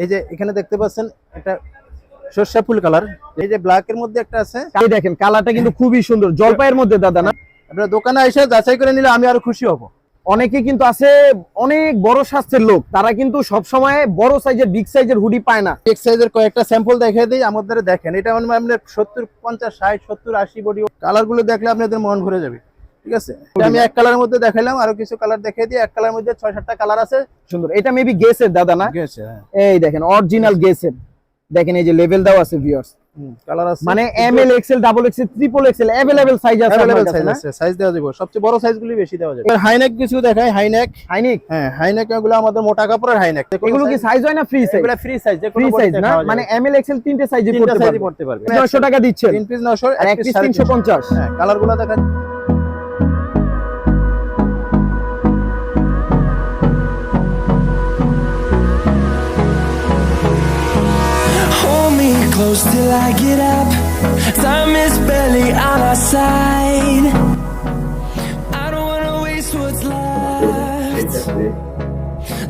এই যে এখানে দেখতে পাচ্ছেন একটা সরষা ফুল কালার, এই যে ব্ল্যাক এর মধ্যে একটা আছে। এই দেখেন কালারটা কিন্তু খুবই সুন্দর, জলপাইয়ের মধ্যে দাদা না? আপনারা দোকানে এসে যাচাই করে নিলে আমি আরো খুশি হব। অনেকে কিন্তু আছে অনেক বড় স্বাস্থ্যের লোক, তারা কিন্তু সব সময় বড় সাইজের বিগ সাইজের হুডি পায় না। বিগ সাইজের কয়েকটা স্যাম্পল দেখিয়ে দিই আমাদের। দেখেন এটা মানে আপনার 70 50 60 70 80 বডি কালার গুলো দেখলে আপনাদের মন ভরে যাবে। ঠিক আছে, এটা আমি এক কালারের মধ্যে দেখাইলাম, আরো কিছু কালার দেখিয়ে দিই। এক কালারের মধ্যে 6-7টা কালার আছে। সুন্দর, এটা মেবি গেসের দাদা না? গেছে, হ্যাঁ। এই দেখেন অরিজিনাল গেসের, দেখেন এই যে লেভেল দাও আছে ভিউয়ার্স। কালার আছে মানে ML XL double XL triple XL available size আছে। अवेलेबल সাইজ আছে, সাইজ দেওয়া যাবে। সবচেয়ে বড় সাইজগুলি বেশি দেওয়া যাবে। হাইনেক কিছু দেখাই। হাইনেক হ্যাঁ, হাইনেক এগুলো আমাদের মোটা কাপড়ের হাইনেক। এগুলো কি সাইজ হয় না ফ্রি সাইজ? এগুলো ফ্রি সাইজ, যে কোনো ফ্রি সাইজ না, মানে এমএল এক্সএল তিনটে সাইজে পড়তে পারবে। 900 টাকা দিচ্ছেন, 3 পিস 900 আর এক পিস 350। হ্যাঁ, কালারগুলো দেখা। Close till I get up. Time is barely on our side. I don't wanna waste what's left.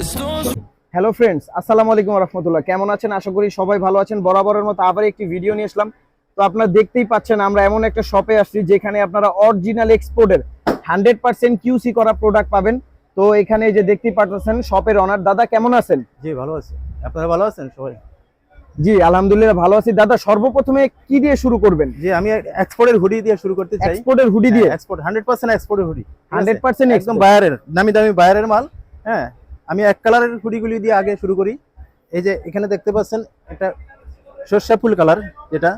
The storms. Hello friends, আসসালামু আলাইকুম ওয়া রাহমাতুল্লাহ। কেমন আছেন? আশা করি সবাই ভালো আছেন। বরাবরের মতো আবার একটি ভিডিও নিয়ে আসলাম। তো আপনারা দেখতেই পাচ্ছেন আমরা এমন একটা শপে আসছি যেখানে আপনারা অরিজিনাল এক্সপোর্টের 100% কিউসি করা প্রোডাক্ট পাবেন। তো এখানে যে দেখতেই পাচ্ছেন শপের ওনার দাদা, কেমন আছেন? জি ভালো আছি, আপনারা ভালো আছেন সবাই? জি আলহামদুলিল্লাহ ভালো আছি। দাদা সর্বপ্রথমে কি দিয়ে শুরু করবেন? জি আমি এক্সপোর্টের হুডি দিয়ে শুরু করতে চাই। এক্সপোর্টের হুডি দিয়ে? এক্সপোর্ট 100% এক্সপোর্টের হুডি, 100% একদম বায়ারের, দামি দামি বায়ারের মাল। হ্যাঁ, আমি এক কালারের হুডিগুলি দিয়ে আগে শুরু করি। এই যে এখানে দেখতে পাচ্ছেন একটা সরষা ফুল কালার, যেটা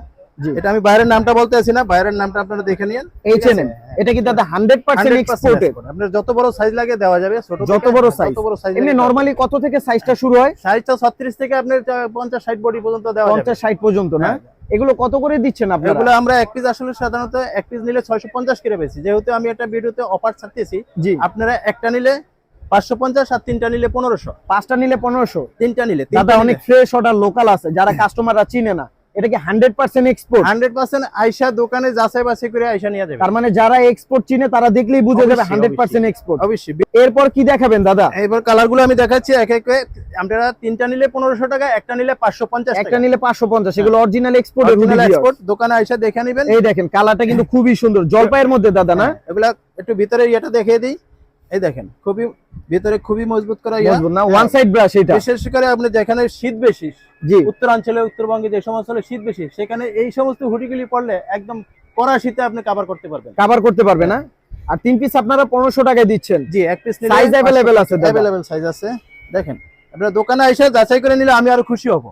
এটা আমি বাইরের নামটা বলতে আছি না, বাইরের নামটা আপনারা দেখে নিন। এইচএনএম, এটা কি দাদা 100% এক্সপোর্টেড? আপনার যত বড় সাইজ লাগে দেওয়া যাবে, ছোট যত বড় সাইজ। এমনি নরমালি কত থেকে সাইজটা শুরু হয়? সাইজটা 36 থেকে আপনার 50-60 বডি পর্যন্ত দেওয়া যাবে। 50-60 পর্যন্ত না? এগুলো কত করে দিচ্ছেন আপনারা? এগুলো আমরা এক পিস আসলে সাধারণত এক পিস নিলে 650 করে বেশি। যেহেতু আমি একটা ভিডিওতে অফার ছাড়তেছি, জি আপনারা একটা নিলে 550 আর তিনটা নিলে 1500। পাঁচটা নিলে 1500, তিনটা নিলে দাদা অনেক ফ্রেশ অর্ডার লোকাল আছে যারা কাস্টমাররা চিনে না। এটা কি 100% এক্সপোর্ট? 100% আয়শা দোকানে যাচাই বাছাই করে আয়শা নিয়ে যাবে। তার মানে যারা এক্সপোর্ট চিনে তারা দেখলেই বুঝে যাবে 100% এক্সপোর্ট। অবশ্যই। এরপর কি দেখাবেন দাদা? এবার কালারগুলো আমি দেখাচ্ছি এক এক করে। আপনারা তিনটা নিলে 1500 টাকা, একটা নিলে 550 টাকা। একটা নিলে 550, এগুলো অরিজিনাল এক্সপোর্টের হুডি। এক্সপোর্ট দোকানে আয়শা দেখে নেবেন। এই দেখেন কালারটা কিন্তু খুবই সুন্দর, জলপাইয়ের মধ্যে দাদা না? এগুলা একটু ভিতরে এটা দেখিয়ে দিই। এই দেখেন খুবই ভিতরে খুবই মজবুত করা ইয়া না, ওয়ান সাইড ব্রাশ। এটা বিশেষ করে আপনি যেখানে শীত বেশি, জি উত্তরাঞ্চলে উত্তরবঙ্গে যে সমস্ত শীত বেশি, সেখানে এই সমস্ত হুডিগুলি পরলে একদম কড়া শীতে আপনি কভার করতে পারবেন। কভার করতে পারবে না? আর তিন পিস আপনারা 1500 টাকায় দিচ্ছেন। জি, এক পিস নিলে সাইজ अवेलेबल আছে দাদা? अवेलेबल সাইজ আছে। দেখেন আপনারা দোকানে এসে যাচাই করে নিলে আমি আরো খুশি হব।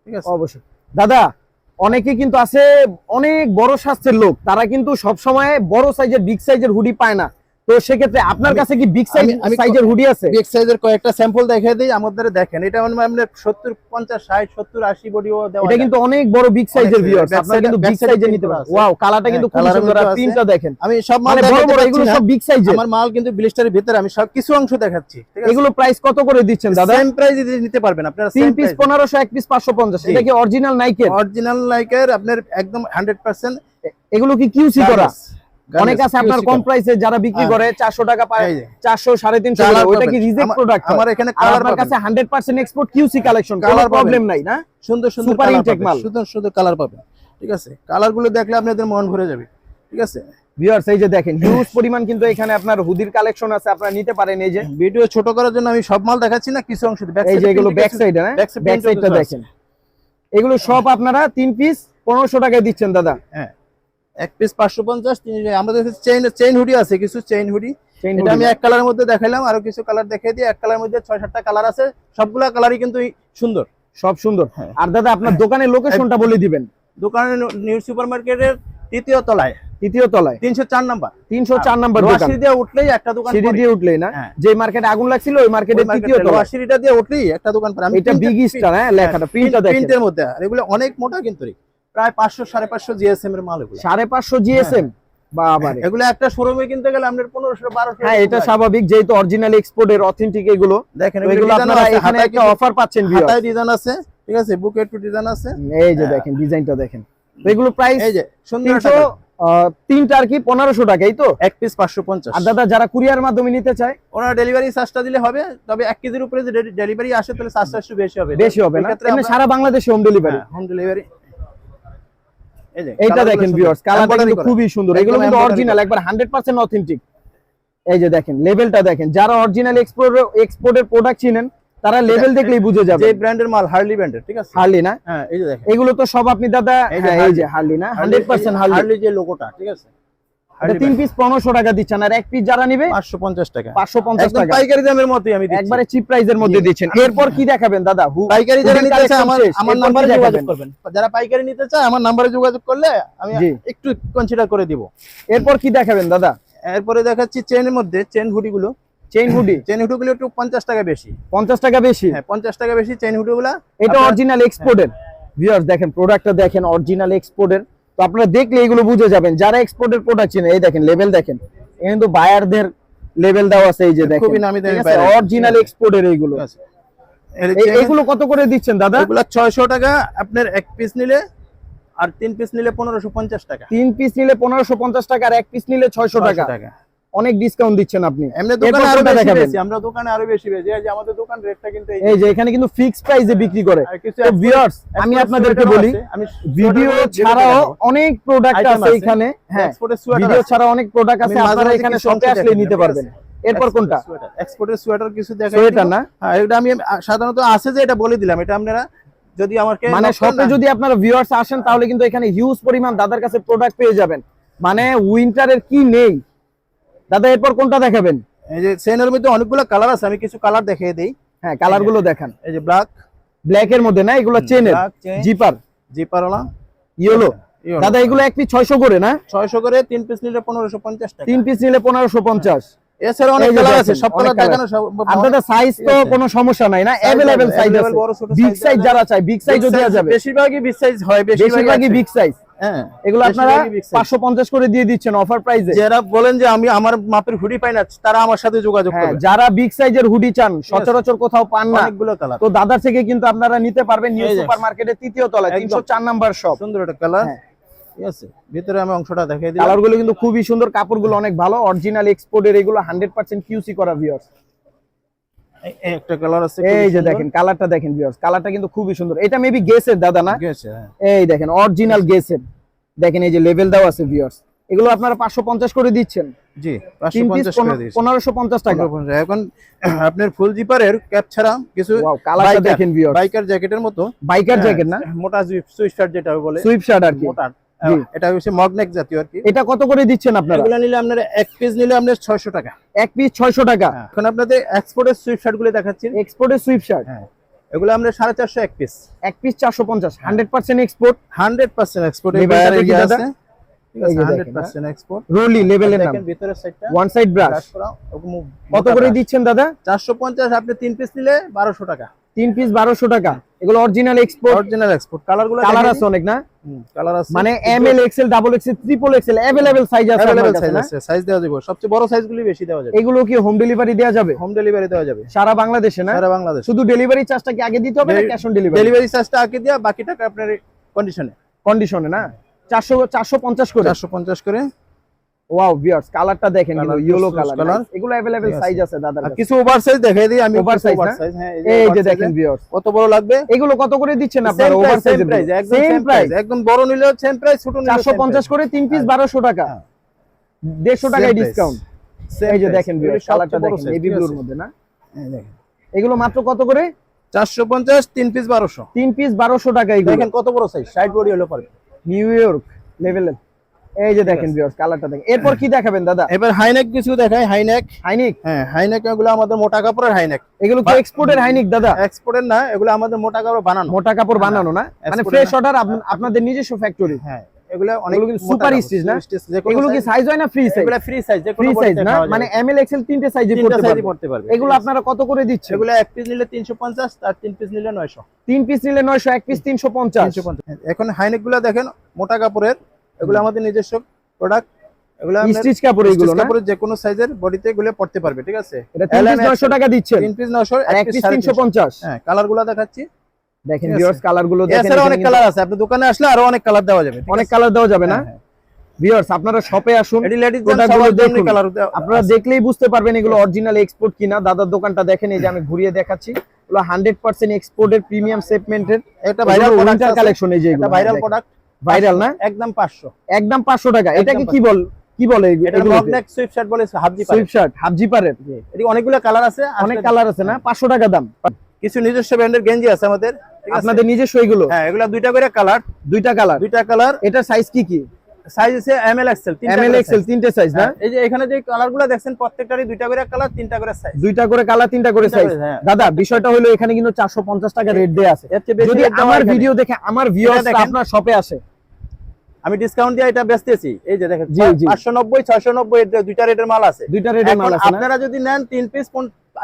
ঠিক আছে, অবশ্যই। দাদা অনেকে কিন্তু আছে অনেক বড় স্বাস্থ্যের লোক, তারা কিন্তু সব সময় বড় সাইজের বিগ সাইজের হুডি পায় না। তো সেক্ষেত্রে আপনার কাছে কি বিগ সাইজের হুডি আছে? বিগ সাইজের কয়েকটা স্যাম্পল দেখিয়ে দিই আমাদের। দেখেন এটা মানে আপনার 70 50 60 70 80 বডিও দেওয়া। এটা কিন্তু অনেক বড় বিগ সাইজের ভিউয়ার্স, আপনারা কিন্তু বিগ সাইজে নিতে পারেন। ওয়াও, কালারটা কিন্তু খুব সুন্দর। আর প্রিন্টটা দেখেন, আমি সব মাল বড় বড়, এগুলো সব বিগ সাইজের। আমার মাল কিন্তু ব্লিস্টারের ভিতরে আমি সব কিছু অংশ দেখাচ্ছি। ঠিক আছে, এগুলো প্রাইস কত করে দিচ্ছেন দাদা? সেম প্রাইস নিতে পারবেন আপনারা। তিন পিস 1500, এক পিস 550। এটা কি অরিজিনাল নাইকের? অরিজিনাল নাইকের আপনার একদম 100%। এগুলো কি কিউসি করা? অনেক আছে আপনার কম প্রাইসে যারা বিক্রি করে 400 টাকা পায়, 400 350 টাকা। ওটা কি রিজেক্ট প্রোডাক্ট? আমার এখানে কালার কাছে 100% এক্সপোর্ট কিউসি কালেকশন, কোনো প্রবলেম নাই না? সুন্দর সুন্দর সুপার ইনটেক মাল, সুন্দর সুন্দর কালার পাবেন। ঠিক আছে, কালারগুলো দেখলে আপনাদের মন ভরে যাবে। ঠিক আছে ভিউয়ার্স, এই যে দেখেন হিউজ পরিমাণ কিন্তু এখানে আপনার হুডির কালেকশন আছে, আপনারা নিতে পারেন। এই যে ভিডিও ছোট করার জন্য আমি সব মাল দেখাচ্ছি না, কিছু অংশ। এই যে এগুলো ব্যাক সাইড, হ্যাঁ ব্যাক সাইডটা দেখেন। এগুলো সব আপনারা তিন পিস 1500 টাকায় দিচ্ছেন দাদা। হ্যাঁ, এক পিস 550। আমাদের চেইন হুডি আছে, কিছু চেইন হুডি। এটা আমি এক কালারের মধ্যে দেখাইলাম, আরো কিছু কালার দেখিয়ে দিই। এক কালারের মধ্যে 6-7টা কালার আছে, সবগুলা কালারই কিন্তু সুন্দর, সব সুন্দর। আর দাদা আপনার দোকানের লোকেশনটা বলে দিবেন। দোকানের নিউ সুপার মার্কেটের তৃতীয় তলায় 304 নাম্বার। 304 নাম্বার দোকান। সিঁড়ি দিয়ে উঠলেই একটা দোকান, সিঁড়ি দিয়ে উঠলেই না, যে মার্কেটে আগুন লাগছিল ওই মার্কেটের তৃতীয় তলা, সিঁড়িটা দিয়ে উঠলেই একটা দোকান পাবেন। এটা বিগ স্টার, হ্যাঁ লেখাটা প্রিন্টটা দেখেন, প্রিন্টের মধ্যে। আর এগুলো অনেক মোটা কিন্তু, প্রায় 500 550 জিএসএম এর মাল। এগুলো 550 জিএসএম। বাবারে, এগুলো একটা শোরুমে কিনতে গেলে আপনার 1500 1200। হ্যাঁ এটা স্বাভাবিক, যেহেতু অরিজিনাল এক্সপোর্টের অথেন্টিক এগুলো। দেখেন এগুলো আপনারা এখানে একটা অফার পাচ্ছেন। হাতায় ডিজাইন আছে, ঠিক আছে, বুকে একটু ডিজাইন আছে। এই যে দেখেন ডিজাইনটা দেখেন। তো এগুলো প্রাইস এই যে সুন্দর তিনটা আর কি 1500 টাকা, এই তো? এক পিস 550। আর দাদা যারা কুরিয়ার মাধ্যমে নিতে চায় ওনার ডেলিভারি চার্জটা দিলে হবে, তবে 1 কেজির উপরে যে ডেলিভারি আসে তাহলে চার্জটা একটু বেশি হবে। বেশি হবে না, এমনি সারা বাংলাদেশে হোম ডেলিভারি। Home delivery. এই যে এইটা দেখেন ভিউয়ার্স, কালারটা কিন্তু খুবই সুন্দর। এগুলো কিন্তু embroidery অরিজিনাল, একবার 100% অথেন্টিক। এই যে দেখেন লেভেলটা দেখেন, যারা অরিজিনাল এক্সপোর্টের প্রোডাক্ট চিনেন তারা লেভেল দেখলেই বুঝে যাবে। যে ব্র্যান্ডের মাল, হার্লি ব্র্যান্ডের, ঠিক আছে? হার্লি না? হ্যাঁ, এই যে দেখেন এগুলো তো সব আপনি দাদা, হ্যাঁ এই যে হার্লি না, 100% হার্লি। হার্লি যে লোগোটা, ঠিক আছে? এটা 3 পিস 1500 টাকা দিচ্ছেন, আর এক পিস যারা নিবে 550 টাকা। 550 একদম টাকা, পাইকারি দামের মতোই আমি দিচ্ছি, একবারে চিপ প্রাইসের মধ্যে দিচ্ছেন। এরপর কি দেখাবেন দাদা? পাইকারি যারা হুডির নিতে চায় collection শেষ, আমার এরপর নম্বরে কি যোগাযোগ দেখাবেন? করবেন। যারা পাইকারি নিতে চায় আমার নম্বরে যোগাযোগ করলে আমি জি। একটু কনসিডার করে দিব। এরপর কি দেখাবেন দাদা? এরপরে দেখাচ্ছি চেনের মধ্যে, চেন হুডিগুলো। চেইন হুডি চেন হুডিগুলো একটু 50 টাকা বেশি। 50 টাকা বেশি। হ্যাঁ, 50 টাকা বেশি চেন হুডিগুলো। এটা অরিজিনাল এক্সপোর্টের। ভিউয়ার্স দেখেন প্রোডাক্টটা দেখেন, অরিজিনাল এক্সপোর্টের। তো আপনারা দেখলে এগুলো বুঝে যাবেন যারা এক্সপোর্টের প্রোডাক্ট চিনে। এই দেখেন লেভেল দেখেন, কিন্তু বায়ারদের লেভেল দেওয়া আছে, এই যে দেখেন খুবই নামি দামি buyer। অরিজিনাল এক্সপোর্টের এইগুলো। ঠিক আছে। এগুলো কত করে দিচ্ছেন দাদা? এগুলো 600 টাকা আপনার এক পিস নিলে, আর 3 পিস নিলে 1550 টাকা। 3 পিস নিলে 1550 টাকা, আর এক পিস নিলে 600 টাকা। অনেক ডিসকাউন্ট দিচ্ছেন আপনি। এমনি দোকানে আরো বেশি বেশি, আমরা দোকানে আরো বেশি বেশি। এই যে আমাদের দোকান রেটটা কিন্তু এই যে এখানে কিন্তু ফিক্স প্রাইসে বিক্রি করে। আর কিছু তো ভিউয়ার্স আমি আপনাদেরকে বলি, আমি ভিডিও ছাড়াও অনেক প্রোডাক্ট আছে এখানে। হ্যাঁ, ভিডিও ছাড়া অনেক প্রোডাক্ট আছে, আপনারা এখানে শপে আসলে নিতে পারবেন। এরপর কোনটা? এক্সপোর্টের সোয়েটার কিছু দেখাই। সোয়েটার না? হ্যাঁ, এটা আমি সাধারণত আছে যে এটা বলে দিলাম। এটা আপনারা যদি আমাকে মানে শপে যদি আপনারা ভিউয়ার্স আসেন তাহলে কিন্তু এখানে হিউজ পরিমাণ দাদার কাছে প্রোডাক্ট পেয়ে যাবেন। মানে উইন্টারের কি নেই দাদা। এরপর কোনটা দেখাবেন? এই যে চেনের মধ্যে অনেকগুলো কালার আছে, আমি কিছু কালার দেখিয়ে দেই। হ্যাঁ, কালার গুলো দেখান। এই যে ব্ল্যাক, ব্ল্যাক এর মধ্যে না, এগুলো চেনের জিপার, জিপারওয়ালা ইয়েলো। দাদা এগুলো এক পিস 600 করে না? 600 করে, 3 পিস নিলে 1550 টাকা। 3 পিস নিলে 1550। এছাড়া অনেক কালার আছে, সব কালার দেখানো সম্ভব না। আপনাদের সাইজ তো কোনো সমস্যা নাই না? अवेलेबल সাইজ আছে। বিগ সাইজ যারা চাই বিগ সাইজও দেওয়া যাবে। বেশিরভাগই বিগ সাইজ হয়, বেশিরভাগই বিগ সাইজ। হ্যাঁ, এগুলো আপনারা 550 করে দিয়ে দিচ্ছেন অফার প্রাইসে। যারা বলেন যে আমি আমার মাপের হুডি পাই না, তারা আমার সাথে যোগাযোগ করবে। যারা বিগ সাইজের হুডি চান, সচরাচর কোথাও পান না, অনেকগুলো কালার, তো দাদার থেকে কিন্তু আপনারা নিতে পারবেন। নিউ সুপার মার্কেটের 3য় তলায় 304 নাম্বার শপ। সুন্দর একটা কালার, ঠিক আছে? ভিতরে আমি অংশটা দেখাই দিলাম। কালারগুলো কিন্তু খুবই সুন্দর, কাপড়গুলো অনেক ভালো, অরিজিনাল এক্সপোর্টের। এগুলো 100% কিউসি করা ভিউয়ার্স। এই একটা কালার আছে, এই যে দেখেন কালারটা দেখেন ভিউয়ার্স, কালারটা কিন্তু খুবই সুন্দর। এটা মেবি গেসের দাদা না? গেছে, হ্যাঁ। এই দেখেন অরিজিনাল গেসের, দেখেন এই যে লেভেল দাও আছে ভিউয়ার্স। এগুলো আপনারা 550 করে দিচ্ছেন। জি, 550 করে দিয়েছি। 1550 টাকা। এখন আপনার ফুল জিপারের ক্যাপ ছাড়া কিছু ওয়াও, কালারটা দেখেন ভিউয়ার্স, বাইকার জ্যাকেটের মতো। বাইকার জ্যাকেট না, মোটা সুইফট শার্ট যেটা বলে, সুইফট শার্ট আর কি। মোটা, এটা হচ্ছে মগনেক জাতীয় আর কি। এটা কত করে দিচ্ছেন আপনারা? এগুলো নিলে আপনার এক পিস নিলে আপনার 600 টাকা। এক পিস 600 টাকা। এখন আপনাদের এক্সপোর্টের সুইফট শার্ট গুলো দেখাচ্ছি। এক্সপোর্টের সুইফট শার্ট, হ্যাঁ, এগুলো আমরা 450 এক পিস। এক পিস 450, 100% এক্সপোর্ট। 100% এক্সপোর্ট। এই লেভেলটা বাইরে দেখি আছে, দাদা। ঠিক আছে? এই যে দেখেন, 100% এক্সপোর্ট। রোলি লেভেলের নাম। দেখেন ভিতরের সাইডটা ওয়ান সাইড ব্রাশ। কত করে দিচ্ছেন দাদা? 450। আপনি 3 পিস নিলে 1200 টাকা। 3 পিস 1200 টাকা। এগুলো অরিজিনাল এক্সপোর্ট। Original export. কালারগুলো কালার আছে অনেক না? কালার আছে, মানে M L, XL, double XL, triple XL available size আছে আপনাদের अवेलेबल কাছে সাইজ না? আছে, সাইজ দেওয়া যাবে। সবচেয়ে বড় সাইজগুলি বেশি দেওয়া যাবে। এগুলো কি হোম ডেলিভারি দেওয়া যাবে? হোম ডেলিভারি দেওয়া যাবে সারা বাংলাদেশে না? সারা বাংলাদেশ। শুধু ডেলিভারি চার্জটা কি আগে দিতে হবে না ক্যাশ অন ডেলিভারি? ডেলিভারি চার্জটা আগে দিয়া, বাকি টাকা আপনার কন্ডিশনে। কন্ডিশনে না? 450 করে। 450 করে। ওয়াও ভিউয়ার্স, কালারটা দেখেন কিন্তু ইয়েলো কালার। কালার এগুলো अवेलेबल সাইজ আছে দাদার আর কাছে। কিছু ওভারসাইজ দেখাই দিই আমি। ওভারসাইজ না? হ্যাঁ, এই যে দেখেন ভিউয়ার্স, কত বড় লাগবে। এগুলো কত করে দিচ্ছেন আপনারা? ওভারসাইজ প্রাইস, একদম সেম প্রাইস। একদম বড় নিলেও সেম প্রাইস, ছোট নিলেও 450 করে, 3 পিস 1200 টাকা। 150 টাকায় ডিসকাউন্ট। এই যে দেখেন ভিউয়ার্স, কালারটা দেখেন নেভি ব্লুর মধ্যে না? এই দেখেন, এগুলো মাত্র কত করে? 450, 3 পিস 1200। 3 পিস 1200 টাকা। এগুলো দেখেন কত বড় সাইজ, সাইড বডি হলো পারবে। নিউ ইয়র্ক লেভেলের। এই যে দেখেন ভিউয়ার্স, কালারটা দেখেন। এরপর কি দেখাবেন দাদা? এবার হাইনেক কিছু দেখাই। High neck, high neck. হ্যাঁ, হাইনেক এগুলো আমাদের মোটা কাপড়ের হাইনেক। এগুলো কি এক্সপোর্টের হাইনিক দাদা? এক্সপোর্টের না, এগুলো আমাদের মোটা কাপড় বানানো। মোটা কাপড় বানানো না, মানে ফ্রেশ অর্ডার আপনাদের নিজস্ব ফ্যাক্টরি। হ্যাঁ, এগুলো অনেক এগুলো কিন্তু সুপার স্টিচ না? এগুলো কি সাইজ হয় না ফ্রি সাইজ? এগুলো ফ্রি সাইজ, যে ফ্রি কোনো সাইজ বডিতে না, পাওয়া মানে যাবে। এমএল এক্সেল তিনটে সাইজে তিনটা পড়তে সাইজে পারবে। পড়তে পারবে। এগুলো আপনারা কত করে দিচ্ছেন? এগুলো এক পিস নিলে 350, আর 3 পিস নিলে 900। 3 পিস নিলে 900, এক পিস 350। 350। এখন হাইনেক গুলো দেখেন, মোটা কাপড়ের। এগুলো আমাদের নিজস্ব প্রোডাক্ট। এগুলো স্টিচ কাপড়, এগুলো না? কাপড়ের যে কোনো সাইজের বডিতে এগুলো পড়তে পারবে, ঠিক আছে? এটা 3 পিস 900 টাকা দিচ্ছেন। 3 পিস 900, আর এক পিস 350। হ্যাঁ, কালারগুলো দেখাচ্ছি। দেখেন ভিউয়ার্স, কালারগুলো দেখেন। এছাড়া অনেক কালার আছে, আপনি দোকানে আসলে আরো অনেক কালার দেওয়া যাবে। অনেক কালার দেওয়া যাবে না? ভিউয়ার্স আপনারা শপে আসুন, এটি লেডিস প্রোডাক্টগুলো দেখুন। কালার আপনারা দেখলেই বুঝতে পারবেন এগুলো অরিজিনাল এক্সপোর্ট কিনা। দাদার দোকানটা দেখেন, এই যে আমি ঘুরিয়ে দেখাচ্ছি, এগুলো 100% এক্সপোর্টের প্রিমিয়াম সেগমেন্টের এটা ভাইরাল উইন্টার কালেকশন। এই যে এটা ভাইরাল প্রোডাক্ট, ভাইরাল না, একদম 500, একদম 500 টাকা। এটাকে কি বলে এটা লং নেক সুইপ শার্ট বলে, half zipper. Sweatshirt half জিপারের, এটি অনেকগুলো কালার আছে, অনেক কালার আছে না, 500 টাকা দাম। কিছু নিজস্ব ব্র্যান্ডের গেঞ্জি আছে আমাদের, ঠিক আছে? আপনাদের নিজস্ব এগুলো? হ্যাঁ, এগুলা দুইটা করে কালার, দুইটা কালার। এটা সাইজ কি সাইজ আছে এমএল এক্সেল, এমএল এক্সেল তিনটে সাইজ না? এই যে এখানে যে কালারগুলো দেখছেন প্রত্যেকটারই দুইটা করে কালার, তিনটা করে সাইজ, দুইটা করে কালার, তিনটা করে সাইজ। হ্যাঁ। দাদা বিষয়টা হলো এখানে কিন্তু 450 টাকা রেট দেয়া আছে। এর চেয়ে বেশি যদি rate দেওয়া আমার এখানে। ভিডিও দেখে আমার ভিউয়ার্স দেখেন। আপনার শপে আসে, আমি ডিসকাউন্ট দিয়ে এটা বেচতেছি। এই যে দেখেন, জি, জি। 590 690 এর দুইটা রেটের মাল আছে। দুইটা রেটের মাল এখন আছে না? আপনারা যদি নেন 3 পিস,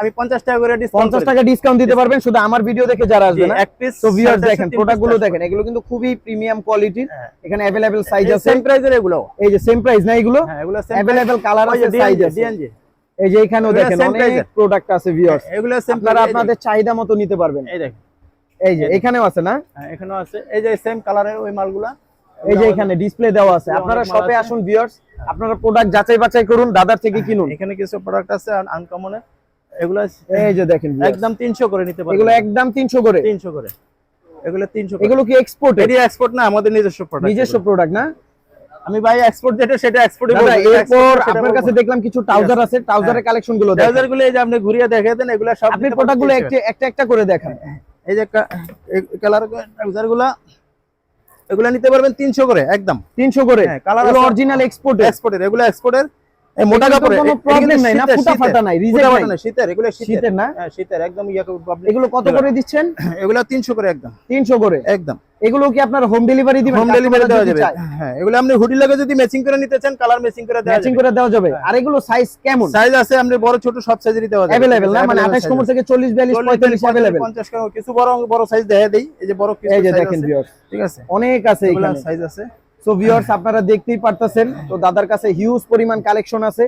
আমি 50 টাকা করে ডিসকাউন্ট 50 টাকা ডিসকাউন্ট দিতে পারবেন শুধু আমার ভিডিও দেখে যারা আসবে না। এক পিস। তো ভিউয়ার্স দেখেন, প্রোডাক্টগুলো দেখেন, এগুলো কিন্তু খুবই প্রিমিয়াম কোয়ালিটির। এখানে अवेलेबल সাইজ আছে, সেম প্রাইসের এগুলো। এই যে সেম প্রাইস না এগুলো? হ্যাঁ, এগুলো সেম अवेलेबल কালার আছে, সাইজ আছে। ডিএনজি, এই যে এখানেও এগুলো দেখেন same অনেক price এর। প্রোডাক্ট আছে ভিউয়ার্স, এগুলো সেম আপনারা আপনাদের চাহিদা মতো নিতে পারবেন। এই দেখেন, এই যে এখানেও আছে না? হ্যাঁ, এখানেও আছে। এই যে সেম কালারের ওই মালগুলা, এই যে এখানে ডিসপ্লে দেওয়া আছে। এগুলো আপনারা অনেক মাল শপে আছে। আসুন ভিউয়ার্স, আপনারা প্রোডাক্ট যাচাই বাছাই করুন, দাদার থেকে কিনুন। এখানে কিছু প্রোডাক্ট আছে আনকমনের, এগুলো এই যে দেখেন viewers, একদম 300 করে নিতে পারবেন। এগুলো একদম 300 করে। 300 করে, এগুলো 300 করে। এগুলো কি এক্সপোর্ট? এটি এক্সপোর্ট না, আমাদের নিজস্ব প্রোডাক্ট। নিজস্ব প্রোডাক্ট না? আমি ভাই এক্সপোর্ট যেটা সেটা এক্সপোর্টই দাদা বলবো। এরপর আপনার কাছে দেখলাম কিছু ট্রাউজার আছে, ট্রাউজারের কালেকশন গুলো দেখেন। ট্রাউজার গুলো এই যে আপনি ঘুরিয়ে দেখে দেন, এগুলো সব আপনি প্রোডাক্ট গুলো একটা একটা করে দেখান। এই যে কালার ট্রাউজার গুলো, এগুলো নিতে পারবেন 300 করে একদম। 300 করে? হ্যাঁ, কালার এগুলো আছে। অরিজিনাল এক্সপোর্টের? এক্সপোর্টের, এগুলো এক্সপোর্টের। এই মোটা এগুলো তো কাপড়ের কোনো প্রবলেম নাই না, ফুটা ফাটা নাই, রিজেক্ট নাই? না, শীতের, এগুলো শীতের না? হ্যাঁ, শীতের একদম এগুলো কত করে দিচ্ছেন? এগুলো 300 করে একদম। 300 করে একদম। এগুলো কি আপনার হোম ডেলিভারি দিবেন? হোম ডেলিভারি দেওয়া যাবে। হ্যাঁ, এগুলো আপনি হুডি লাগে যদি ম্যাচিং করে নিতে চান, কালার ম্যাচিং করে দেওয়া ম্যাচিং যাবে। করে দেওয়া যাবে। আর এগুলো সাইজ কেমন? সাইজ আছে আপনি বড় ছোট সব সাইজেরই দেওয়া যাবে। अवेलेबल না, মানে 28 কোমর থেকে 40 42 45 अवेलेबल। 50 কিছু বড় বড় সাইজ দেখা দেই। এই যে বড় কিছু এই যে size দেখেন আছে, ভিউয়ার্স, ঠিক আছে? অনেক আছে এগুলো এখানে। সাইজ আছে। সো ভিউয়ার্স আপনারা দেখতেই পারতেছেন, তো দাদার কাছে হিউজ পরিমাণ কালেকশন আছে।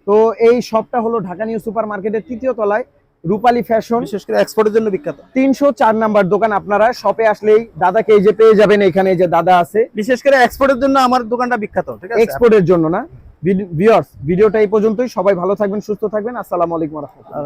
তো এই শপটা হলো ঢাকা নিউ সুপার মার্কেটের 3য় তলায়, রূপালী ফ্যাশন, বিশেষ করে এক্সপোর্টের জন্য বিখ্যাত। 304 নাম্বার দোকান। আপনারা শপে আসলেই দাদাকে এই যে পেয়ে যাবেন, এখানে যে দাদা আছে বিশেষ করে এক্সপোর্টের জন্য আমার দোকানটা বিখ্যাত, ঠিক আছে? এক্সপোর্টের জন্য না। ভিউয়ার্স ভিডিওটা এই পর্যন্তই। সবাই ভালো থাকবেন, সুস্থ থাকবেন। আসসালামু আলাইকুম ওয়া রাহমাতুল্লাহ।